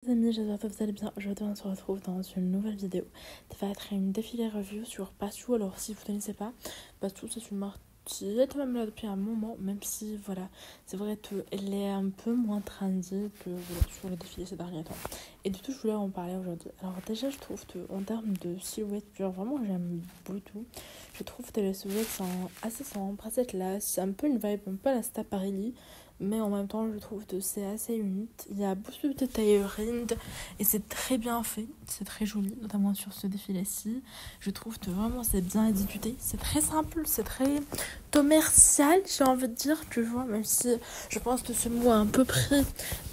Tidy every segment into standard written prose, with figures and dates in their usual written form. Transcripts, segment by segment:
Les amis, j'espère que vous allez bien. Aujourd'hui, on se retrouve dans une nouvelle vidéo. Ça va être une défilé review sur Passion. Alors, si vous ne connaissez pas, Passion, c'est une marque qui est même là depuis un moment, même si, voilà, c'est vrai qu'elle est un peu moins trendy que voilà, sur le défilé ces derniers temps. Et du tout, je voulais en parler aujourd'hui. Alors, déjà, je trouve qu'en termes de silhouette pure, vraiment, j'aime beaucoup. Je trouve que les silhouettes sont assez simples, assez classe. C'est un peu une vibe, un peu à la Staparelli. Mais en même temps, je trouve que c'est assez unique. Il y a beaucoup de tailoring et c'est très bien fait. C'est très joli, notamment sur ce défilé-ci. Je trouve que vraiment c'est bien exécuté. C'est très simple, c'est très commercial, j'ai envie de dire, tu vois. Même si je pense que ce mot a un peu pris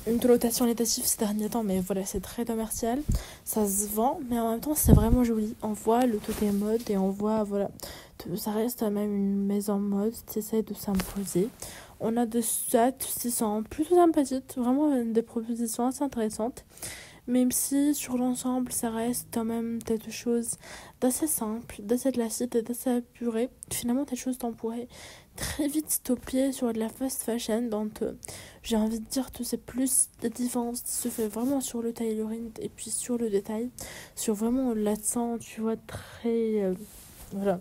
une connotation négative ces derniers temps. Mais voilà, c'est très commercial. Ça se vend, mais en même temps, c'est vraiment joli. On voit le côté mode et on voit, voilà, que ça reste même une maison mode qui essaie de s'imposer. On a des stats qui sont plutôt sympathiques, vraiment des propositions assez intéressantes. Même si sur l'ensemble, ça reste quand même quelque chose d'assez simple, d'assez classique et d'assez épuré. Finalement, quelque chose qu'on pourrait très vite stopper sur de la fast fashion. Donc, j'ai envie de dire que c'est plus la différence qui se fait vraiment sur le tailoring et puis sur le détail. Sur vraiment l'accent, tu vois, très... voilà,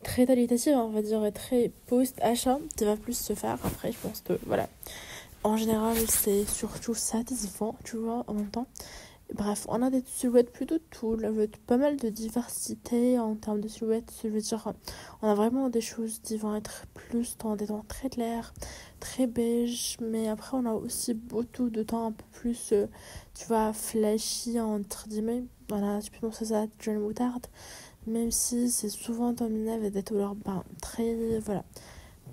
très qualitative, on va dire, et très post-achat, qui va plus se faire. Après, je pense que, voilà, en général, c'est surtout satisfaisant, tu vois, en même temps. Bref, on a des silhouettes plutôt cool, avec pas mal de diversité en termes de silhouettes. Je veux dire, on a vraiment des choses qui vont être plus dans des tons très clairs, très beige, mais après, on a aussi beaucoup de temps un peu plus, tu vois, flashy, entre guillemets. Voilà, tu peux penser ça à John Moutarde, même si c'est souvent dominé avec des couleurs très, voilà,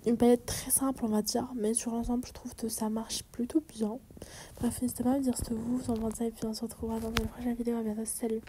une palette très simple on va dire, mais sur l'ensemble je trouve que ça marche plutôt bien. Bref, n'hésitez pas à me dire ce que vous en pensez et puis on se retrouvera dans une prochaine vidéo. À bientôt, salut.